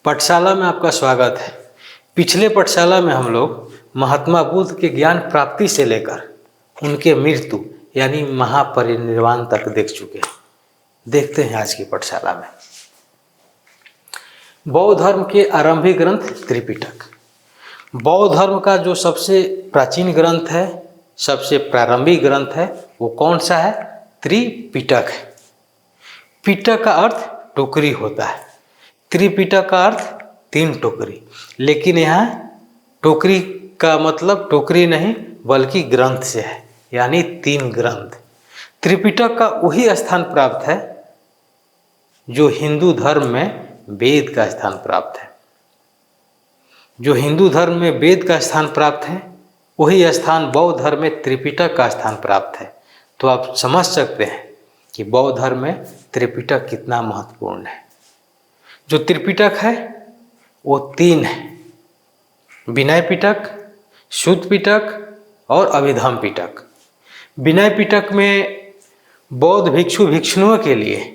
पाठशाला में आपका स्वागत है। पिछले पाठशाला में हम लोग महात्मा बुद्ध के ज्ञान प्राप्ति से लेकर उनके मृत्यु यानी महापरिनिर्वाण तक देख चुके हैं। देखते हैं आज की पाठशाला में बौद्ध धर्म के आरंभिक ग्रंथ त्रिपिटक। बौद्ध धर्म का जो सबसे प्राचीन ग्रंथ है, सबसे प्रारंभिक ग्रंथ है, वो कौन सा है? त्रिपिटक है। पिटक का अर्थ टोकरी होता है, त्रिपिटक का अर्थ तीन टोकरी। लेकिन यहाँ टोकरी का मतलब टोकरी नहीं बल्कि ग्रंथ से है, यानी तीन ग्रंथ। त्रिपिटक का वही स्थान प्राप्त है जो हिंदू धर्म में वेद का स्थान प्राप्त है। जो हिंदू धर्म में वेद का स्थान प्राप्त है वही स्थान बौद्ध धर्म में त्रिपिटक का स्थान प्राप्त है। तो आप समझ सकते हैं कि बौद्ध धर्म में त्रिपिटक कितना महत्वपूर्ण है। जो त्रिपिटक है वो तीन है, विनय पिटक, शुद्ध पिटक और अभिधम्म पिटक। विनय पिटक में बौद्ध भिक्षु भिक्षुणियों के लिए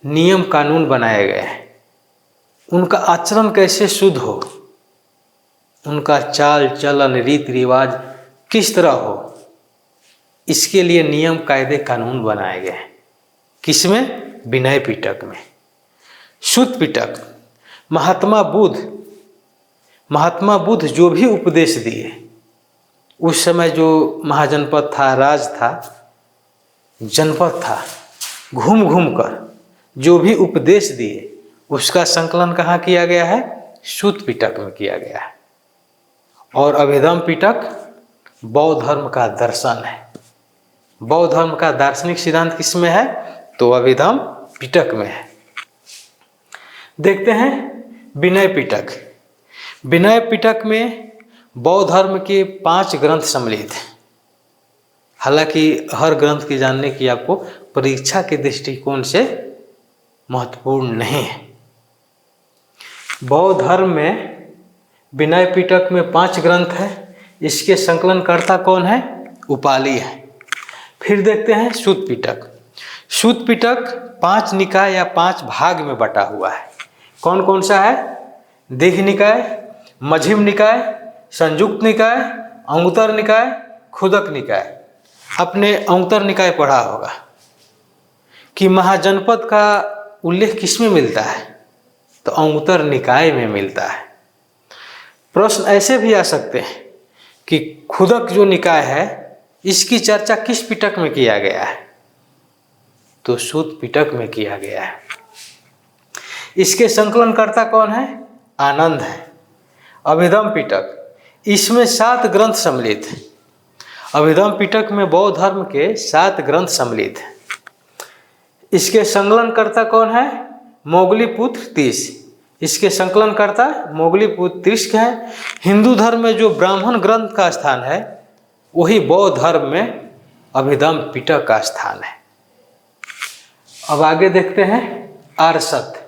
नियम कानून बनाए गए हैं। उनका आचरण कैसे शुद्ध हो, उनका चाल चलन रीति रिवाज किस तरह हो, इसके लिए नियम कायदे कानून बनाए गए हैं। किसमें? विनय पिटक में। शुद्ध पिटक महात्मा बुद्ध जो भी उपदेश दिए, उस समय जो महाजनपद था, राज था, जनपद था, घूम घूम कर जो भी उपदेश दिए उसका संकलन कहाँ किया गया है? शुद्ध पिटक में किया गया है। और अभिधम्म पिटक बौद्ध धर्म का दर्शन है। बौद्ध धर्म का दार्शनिक सिद्धांत किसमें है? तो अभिधम्म पिटक में है। देखते हैं विनय पिटक। विनय पिटक में बौद्ध धर्म के 5 ग्रंथ सम्मिलित हैं। हालांकि हर ग्रंथ की जानने की आपको परीक्षा के दृष्टिकोण से महत्वपूर्ण नहीं है। बौद्ध धर्म में विनय पिटक में 5 ग्रंथ है। इसके संकलनकर्ता कौन है? उपाली है। फिर देखते हैं शुद्ध पिटक। शुद्ध पिटक 5 निकाय या 5 भाग में बटा हुआ है। कौन कौन सा है? दीघ निकाय, मध्यम निकाय, संयुक्त निकाय, अंगुत्तर निकाय, खुदक निकाय। अपने अंगुत्तर निकाय पढ़ा होगा कि महाजनपद का उल्लेख किसमें मिलता है? तो अंगुत्तर निकाय में मिलता है। प्रश्न ऐसे भी आ सकते हैं कि खुदक जो निकाय है इसकी चर्चा किस पिटक में किया गया है? तो शुद्ध पिटक में किया गया है। इसके संकलनकर्ता कौन है? आनंद है। अभिधम्म पिटक, इसमें 7 ग्रंथ सम्मिलित हैं। अभिधम्म पिटक में बौद्ध धर्म के 7 ग्रंथ सम्मिलित हैं। इसके संकलनकर्ता कौन है? मोगलीपुत्र तीस्य। इसके संकलनकर्ता मोगलीपुत्र तीस्य हैं। हिंदू धर्म में जो ब्राह्मण ग्रंथ का स्थान है वही बौद्ध धर्म में अभिधम्म पिटक का स्थान है। अब आगे देखते हैं आर्यसत्य।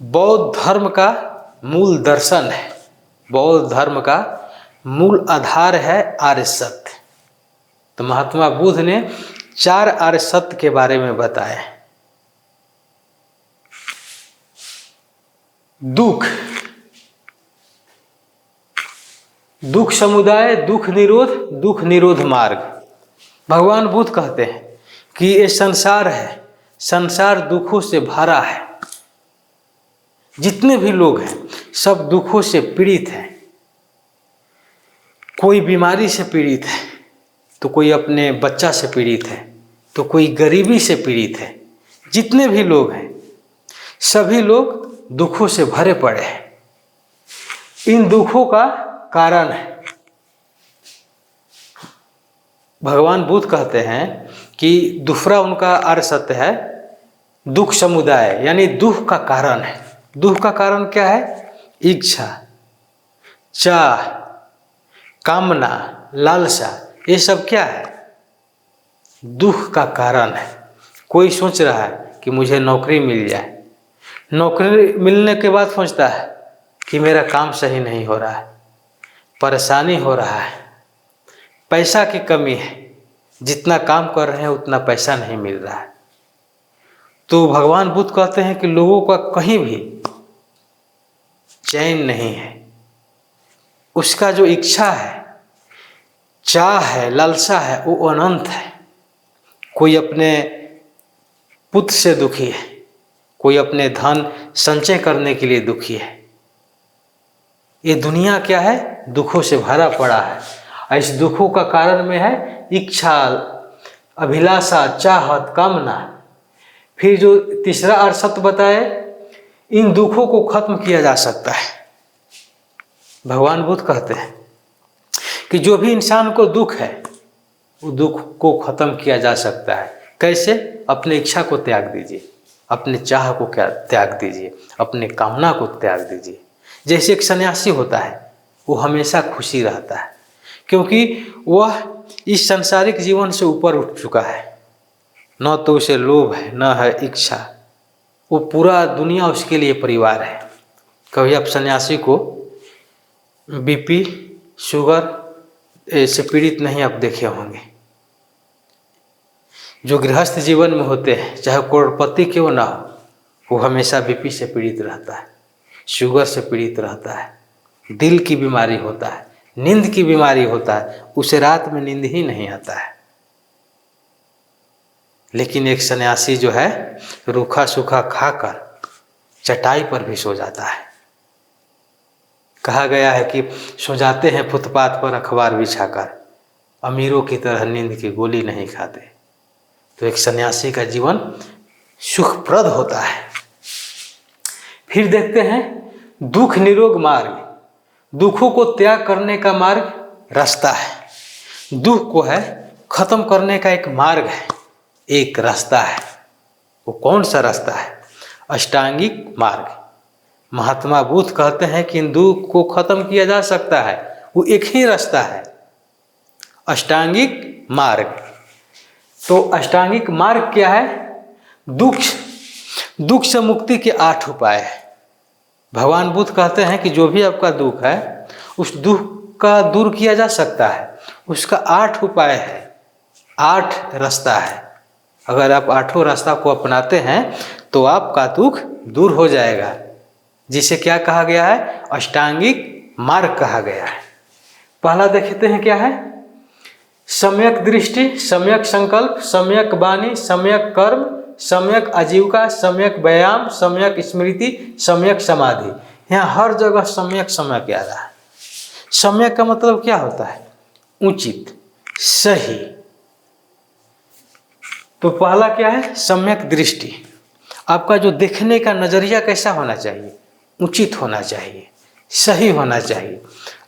बौद्ध धर्म का मूल दर्शन है। बौद्ध धर्म का मूल आधार है आर्यसत्य। तो महात्मा बुद्ध ने 4 आर्यसत्य के बारे में बताया। दुख समुदाय, दुख निरोध मार्ग। भगवान बुद्ध कहते हैं कि ये संसार है, संसार दुखों से भरा है। जितने भी लोग हैं सब दुखों से पीड़ित हैं। कोई बीमारी से पीड़ित है, तो कोई अपने बच्चा से पीड़ित है, तो कोई गरीबी से पीड़ित है। जितने भी लोग हैं सभी लोग दुखों से भरे पड़े हैं। इन दुखों का कारण है, भगवान बुद्ध कहते हैं कि दूसरा उनका आर्यसत्य है दुख समुदाय, यानी दुख का कारण है। दुख का कारण क्या है? इच्छा, चाह, कामना, लालसा, ये सब क्या है? दुख का कारण है। कोई सोच रहा है कि मुझे नौकरी मिल जाए, नौकरी मिलने के बाद सोचता है कि मेरा काम सही नहीं हो रहा है, परेशानी हो रहा है, पैसा की कमी है, जितना काम कर रहे हैं उतना पैसा नहीं मिल रहा है। तो भगवान बुद्ध कहते हैं कि लोगों का कहीं भी चैन नहीं है। उसका जो इच्छा है, चाह है, लालसा है, वो अनंत है। कोई अपने पुत्र से दुखी है, कोई अपने धन संचय करने के लिए दुखी है। ये दुनिया क्या है? दुखों से भरा पड़ा है। इस दुखों का कारण में है इच्छा, अभिलाषा, चाहत, कामना। फिर जो तीसरा अरसत बताए, इन दुखों को खत्म किया जा सकता है। भगवान बुद्ध कहते हैं कि जो भी इंसान को दुख है, वो दुख को खत्म किया जा सकता है। कैसे? अपने इच्छा को त्याग दीजिए, अपने चाह को त्याग दीजिए, अपने कामना को त्याग दीजिए। जैसे एक सन्यासी होता है, वो हमेशा खुशी रहता है, क्योंकि वह इस सांसारिक जीवन से ऊपर उठ चुका है। न तो उसे लोभ है, न है इच्छा। वो पूरा दुनिया उसके लिए परिवार है। कभी आप सन्यासी को बीपी, शुगर से पीड़ित नहीं आप देखे होंगे। जो गृहस्थ जीवन में होते हैं, चाहे करोड़पति क्यों ना हो, वो हमेशा बीपी से पीड़ित रहता है, शुगर से पीड़ित रहता है, दिल की बीमारी होता है, नींद की बीमारी होता है, उसे रात में नींद ही नहीं आता है। लेकिन एक सन्यासी जो है, रूखा सूखा खाकर चटाई पर भी सो जाता है। कहा गया है कि सो जाते हैं फुटपाथ पर अखबार बिछाकर, अमीरों की तरह नींद की गोली नहीं खाते। तो एक सन्यासी का जीवन सुखप्रद होता है। फिर देखते हैं दुख निरोग मार्ग। दुखों को त्याग करने का मार्ग रास्ता है। दुख को है खत्म करने का एक मार्ग है, एक रास्ता है। वो कौन सा रास्ता है? अष्टांगिक मार्ग। महात्मा बुद्ध कहते हैं कि इन दुख को खत्म किया जा सकता है, वो एक ही रास्ता है, अष्टांगिक मार्ग। तो अष्टांगिक मार्ग क्या है? दुख से मुक्ति के 8 उपाय है। भगवान बुद्ध कहते हैं कि जो भी आपका दुख है, उस दुख का दूर किया जा सकता है। उसका 8 उपाय है, 8 रास्ता है। अगर आप 8 रास्ता को अपनाते हैं तो आपका दुख दूर हो जाएगा, जिसे क्या कहा गया है? अष्टांगिक मार्ग कहा गया है। पहला देखते हैं क्या है? सम्यक दृष्टि, सम्यक संकल्प, सम्यक वाणी, सम्यक कर्म, सम्यक आजीविका, सम्यक व्यायाम, सम्यक स्मृति, सम्यक समाधि। यहाँ हर जगह सम्यक सम्यक आ रहा है। सम्यक का मतलब क्या होता है? उचित, सही। तो पहला क्या है? सम्यक दृष्टि। आपका जो देखने का नजरिया कैसा होना चाहिए? उचित होना चाहिए, सही होना चाहिए।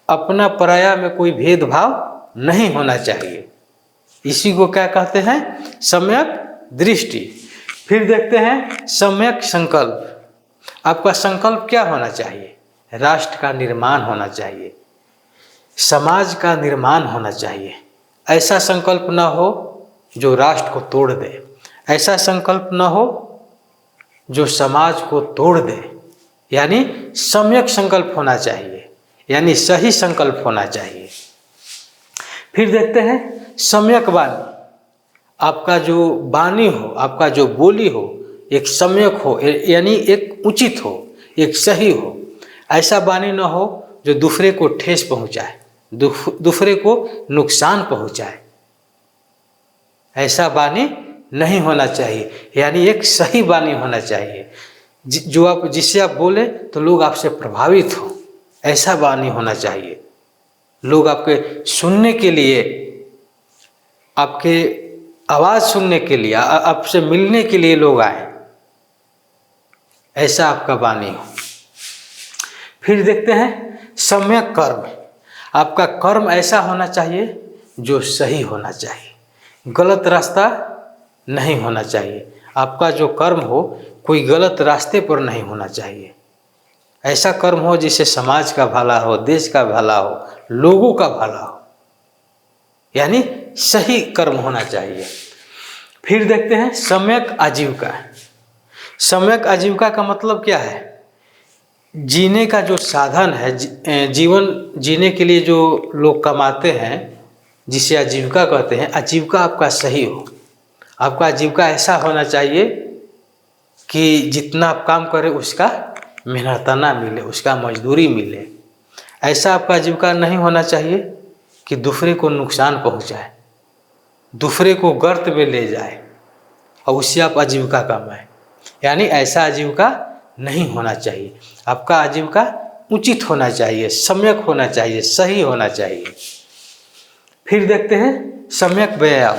अपना पराया में कोई भेदभाव नहीं होना चाहिए। इसी को क्या कहते हैं? सम्यक दृष्टि। फिर देखते हैं सम्यक संकल्प। आपका संकल्प क्या होना चाहिए? राष्ट्र का निर्माण होना चाहिए, समाज का निर्माण होना चाहिए। ऐसा संकल्प न हो जो राष्ट्र को तोड़ दे, ऐसा संकल्प न हो जो समाज को तोड़ दे। यानी सम्यक संकल्प होना चाहिए, यानी सही संकल्प होना चाहिए। फिर देखते हैं सम्यक वाणी। आपका जो वाणी हो, आपका जो बोली हो, एक सम्यक हो, यानी एक उचित हो, एक सही हो। ऐसा वाणी न हो जो दूसरे को ठेस पहुंचाए, दूसरे को नुकसान पहुंचाए। ऐसा वाणी नहीं होना चाहिए, यानी एक सही वाणी होना चाहिए, जो आप जिससे आप बोले तो लोग आपसे प्रभावित हो। ऐसा वाणी होना चाहिए, लोग आपके सुनने के लिए, आपके आवाज़ सुनने के लिए, आपसे मिलने के लिए लोग आए। ऐसा आपका वाणी हो। फिर देखते हैं सम्यक कर्म। आपका कर्म ऐसा होना चाहिए जो सही होना चाहिए, गलत रास्ता नहीं होना चाहिए। आपका जो कर्म हो कोई गलत रास्ते पर नहीं होना चाहिए। ऐसा कर्म हो जिससे समाज का भला हो, देश का भला हो, लोगों का भला हो, यानी सही कर्म होना चाहिए। फिर देखते हैं सम्यक आजीविका। सम्यक आजीविका का मतलब क्या है? जीने का जो साधन है, जीवन जीने के लिए जो लोग कमाते हैं, जिसे आजीविका कहते हैं, आजीविका आपका सही हो। आपका आजीविका ऐसा होना चाहिए कि जितना आप काम करें उसका मेहनताना मिले, उसका मजदूरी मिले। ऐसा आपका आजीविका नहीं होना चाहिए कि दूसरे को नुकसान पहुंचाए, दूसरे को गर्त में ले जाए और उससे आप आजीविका कमाएं। यानी ऐसा आजीविका नहीं होना चाहिए। आपका आजीविका उचित होना चाहिए, सम्यक होना चाहिए, सही होना चाहिए। फिर देखते हैं सम्यक व्यायाम।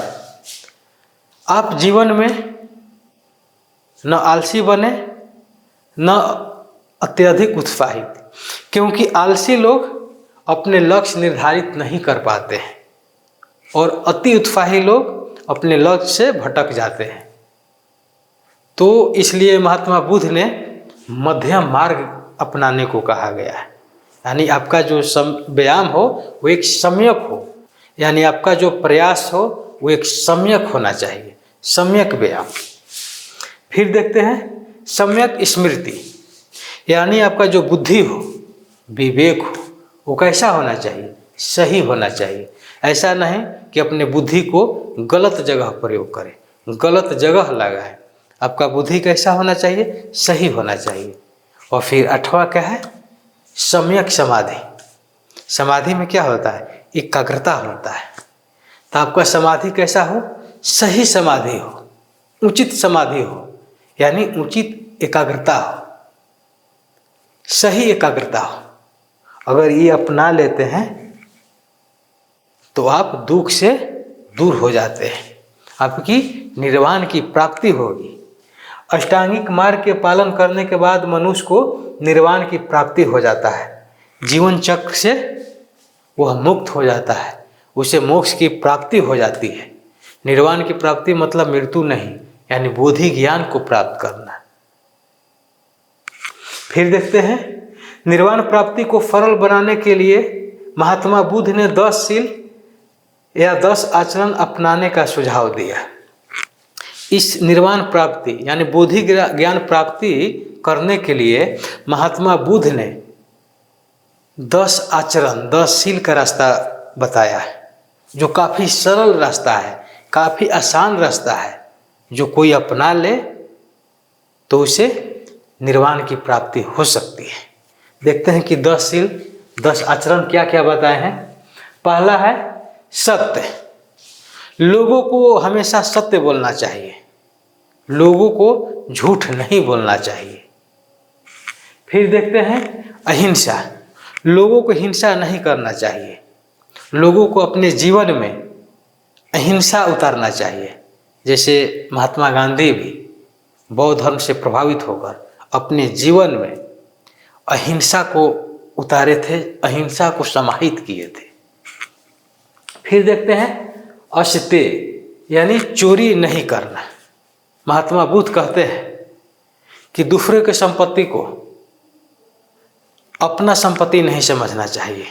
आप जीवन में न आलसी बने न अत्यधिक उत्साहित, क्योंकि आलसी लोग अपने लक्ष्य निर्धारित नहीं कर पाते हैं और अति उत्साही लोग अपने लक्ष्य से भटक जाते हैं। तो इसलिए महात्मा बुद्ध ने मध्यम मार्ग अपनाने को कहा गया है। यानी आपका जो व्यायाम हो वो एक सम्यक हो, यानी आपका जो प्रयास हो वो एक सम्यक होना चाहिए, सम्यक व्यायाम। फिर देखते हैं सम्यक स्मृति, यानी आपका जो बुद्धि हो, विवेक हो, वो कैसा होना चाहिए, सही होना चाहिए। ऐसा नहीं कि अपने बुद्धि को गलत जगह प्रयोग करें, गलत जगह लगाए। आपका बुद्धि कैसा होना चाहिए, सही होना चाहिए। और फिर 8वां क्या है, सम्यक समाधि। समाधि में क्या होता है, एकाग्रता होता है। तो आपका समाधि कैसा हो, सही समाधि हो, उचित समाधि हो, यानी उचित एकाग्रता हो, सही एकाग्रता हो। अगर ये अपना लेते हैं तो आप दुख से दूर हो जाते हैं, आपकी निर्वाण की प्राप्ति होगी। अष्टांगिक मार्ग के पालन करने के बाद मनुष्य को निर्वाण की प्राप्ति हो जाता है, जीवन चक्र से वह मुक्त हो जाता है, उसे मोक्ष की प्राप्ति हो जाती है। निर्वाण की प्राप्ति मतलब मृत्यु नहीं, यानी बोधि ज्ञान को प्राप्त करना। फिर देखते हैं निर्वाण प्राप्ति को सरल बनाने के लिए महात्मा बुद्ध ने 10 शील या 10 आचरण अपनाने का सुझाव दिया। इस निर्वाण प्राप्ति यानी बोधि ज्ञान प्राप्ति करने के लिए महात्मा बुद्ध ने 10 आचरण, 10 शील का रास्ता बताया है, जो काफ़ी सरल रास्ता है, काफ़ी आसान रास्ता है। जो कोई अपना ले तो उसे निर्वाण की प्राप्ति हो सकती है। देखते हैं कि 10 शील, 10 आचरण क्या क्या बताए हैं। पहला है सत्य। लोगों को हमेशा सत्य बोलना चाहिए, लोगों को झूठ नहीं बोलना चाहिए। फिर देखते हैं अहिंसा। लोगों को हिंसा नहीं करना चाहिए, लोगों को अपने जीवन में अहिंसा उतारना चाहिए। जैसे महात्मा गांधी भी बौद्ध धर्म से प्रभावित होकर अपने जीवन में अहिंसा को उतारे थे, अहिंसा को समाहित किए थे। फिर देखते हैं अस्तेय, यानी चोरी नहीं करना। महात्मा बुद्ध कहते हैं कि दूसरे के संपत्ति को अपना संपत्ति नहीं समझना चाहिए,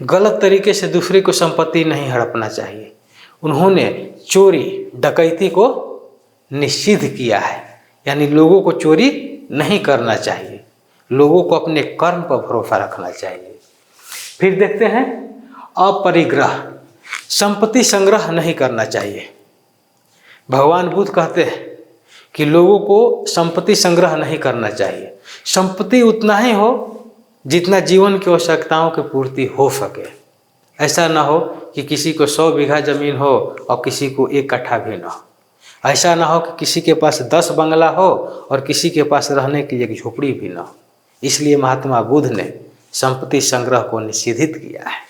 गलत तरीके से दूसरे को संपत्ति नहीं हड़पना चाहिए। उन्होंने चोरी डकैती को निषिद्ध किया है, यानी लोगों को चोरी नहीं करना चाहिए, लोगों को अपने कर्म पर भरोसा रखना चाहिए। फिर देखते हैं अपरिग्रह, संपत्ति संग्रह नहीं करना चाहिए। भगवान बुद्ध कहते हैं कि लोगों को संपत्ति संग्रह नहीं करना चाहिए। संपत्ति उतना ही हो जितना जीवन की आवश्यकताओं की पूर्ति हो सके। ऐसा ना हो कि किसी को 100 बीघा जमीन हो और किसी को 1 कट्ठा भी ना हो। ऐसा ना हो कि किसी के पास 10 बंगला हो और किसी के पास रहने की एक झोपड़ी भी ना हो। इसलिए महात्मा बुद्ध ने संपत्ति संग्रह को निषिद्ध किया है।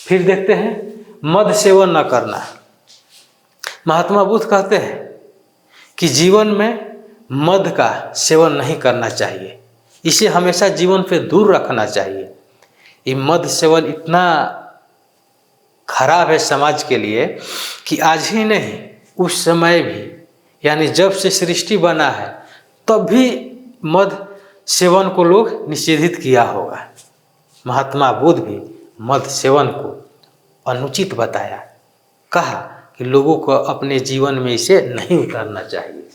फिर देखते हैं मद सेवन न करना। महात्मा बुद्ध कहते हैं कि जीवन में मद का सेवन नहीं करना चाहिए, इसे हमेशा जीवन पे दूर रखना चाहिए। ये मद सेवन इतना खराब है समाज के लिए कि आज ही नहीं, उस समय भी, यानी जब से सृष्टि बना है तब भी मद सेवन को लोग निषेधित किया होगा। महात्मा बुद्ध भी मद सेवन को अनुचित बताया, कहा कि लोगों को अपने जीवन में इसे नहीं उतारना चाहिए।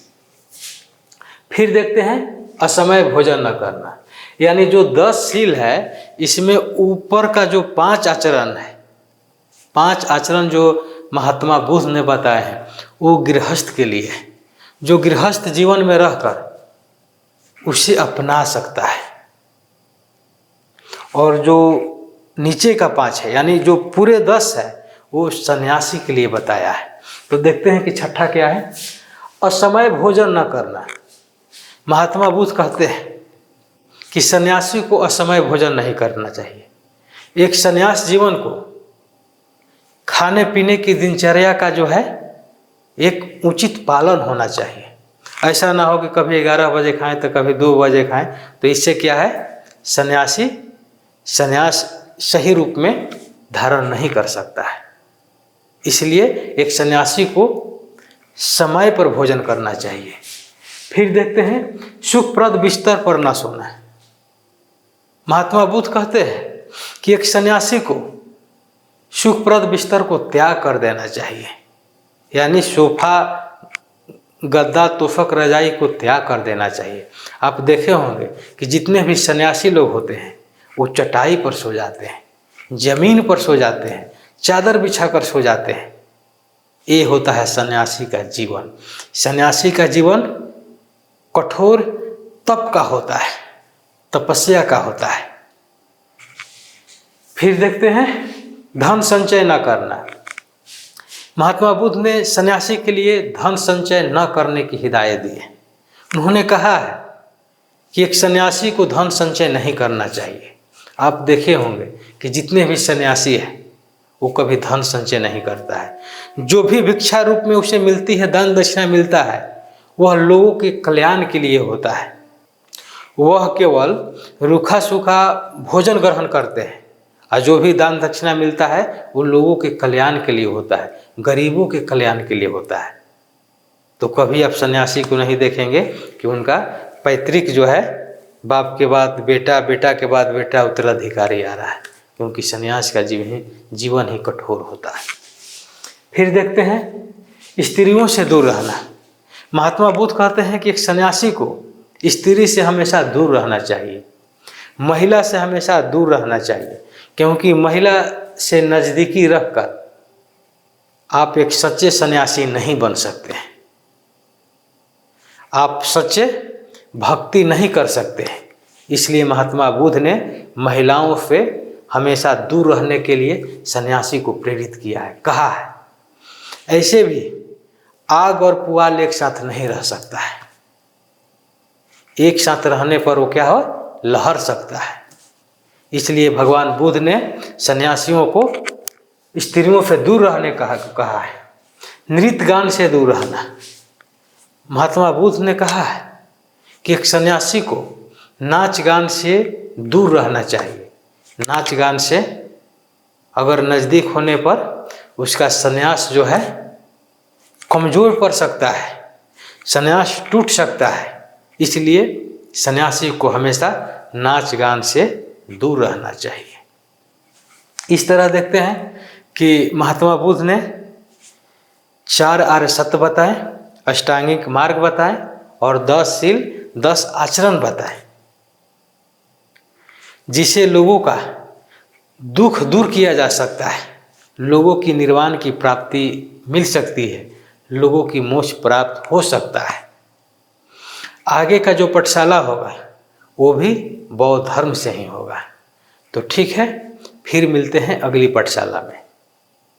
फिर देखते हैं असमय भोजन न करना, यानी जो 10 शील है इसमें ऊपर का जो 5 आचरण है, 5 आचरण जो महात्मा बुद्ध ने बताए हैं वो गृहस्थ के लिए है। जो गृहस्थ जीवन में रहकर उसे अपना सकता है। और जो नीचे का 5 है यानी जो पूरे 10 है वो सन्यासी के लिए बताया है। तो देखते हैं कि छठा क्या है, असमय भोजन न करना। महात्मा बुद्ध कहते हैं कि सन्यासी को असमय भोजन नहीं करना चाहिए। एक सन्यास जीवन को खाने पीने की दिनचर्या का जो है एक उचित पालन होना चाहिए। ऐसा ना हो कि कभी 11 बजे खाएं तो कभी 2 बजे खाएं, तो इससे क्या है, सन्यासी सन्यास सही रूप में धारण नहीं कर सकता है। इसलिए एक सन्यासी को समय पर भोजन करना चाहिए। फिर देखते हैं सुखप्रद बिस्तर पर ना सोना है। महात्मा बुद्ध कहते हैं कि एक सन्यासी को सुखप्रद बिस्तर को त्याग कर देना चाहिए, यानी सोफा गद्दा तोफक रजाई को त्याग कर देना चाहिए। आप देखे होंगे कि जितने भी सन्यासी लोग होते हैं वो चटाई पर सो जाते हैं, जमीन पर सो जाते हैं, चादर बिछाकर सो जाते हैं। ये होता है सन्यासी का जीवन। सन्यासी का जीवन कठोर तप का होता है, तपस्या का होता है। फिर देखते हैं धन संचय न करना। महात्मा बुद्ध ने सन्यासी के लिए धन संचय न करने की हिदायत दी है। उन्होंने कहा है कि एक सन्यासी को धन संचय नहीं करना चाहिए। आप देखे होंगे कि जितने भी सन्यासी हैं वो कभी धन संचय नहीं करता है। जो भी भिक्षा रूप में उसे मिलती है, दान दक्षिणा मिलता है, वह लोगों के कल्याण के लिए होता है। वह केवल रूखा सूखा भोजन ग्रहण करते हैं, और जो भी दान दक्षिणा मिलता है वो लोगों के कल्याण के लिए होता है, गरीबों के कल्याण के लिए होता है। तो कभी आप सन्यासी को नहीं देखेंगे कि उनका पैतृक जो है बाप के बाद बेटा, बेटा के बाद बेटा उत्तराधिकारी आ रहा है, क्योंकि सन्यास का जीवन ही कठोर होता है। फिर देखते हैं स्त्रियों से दूर रहना। महात्मा बुद्ध कहते हैं कि एक सन्यासी को स्त्री से हमेशा दूर रहना चाहिए, महिला से हमेशा दूर रहना चाहिए, क्योंकि महिला से नज़दीकी रखकर आप एक सच्चे सन्यासी नहीं बन सकते हैं, आप सच्चे भक्ति नहीं कर सकते हैं। इसलिए महात्मा बुद्ध ने महिलाओं से हमेशा दूर रहने के लिए सन्यासी को प्रेरित किया है, कहा है। ऐसे भी आग और पुआल एक साथ नहीं रह सकता है, एक साथ रहने पर वो क्या हो, लहर सकता है। इसलिए भगवान बुद्ध ने सन्यासियों को स्त्रियों से दूर रहने कहा है। नृत्य गान से दूर रहना। महात्मा बुद्ध ने कहा है कि एक सन्यासी को नाच गान से दूर रहना चाहिए। नाच गान से अगर नज़दीक होने पर उसका सन्यास जो है कमज़ोर पड़ सकता है, सन्यास टूट सकता है। इसलिए सन्यासी को हमेशा नाच गान से दूर रहना चाहिए। इस तरह देखते हैं कि महात्मा बुद्ध ने 4 आर्य सत्य बताए, अष्टांगिक मार्ग बताए और 10 शील 10 आचरण बताए, जिसे लोगों का दुख दूर किया जा सकता है, लोगों की निर्वाण की प्राप्ति मिल सकती है, लोगों की मोक्ष प्राप्त हो सकता है। आगे का जो पाठशाला होगा वो भी बौद्ध धर्म से ही होगा। तो ठीक है, फिर मिलते हैं अगली पाठशाला में।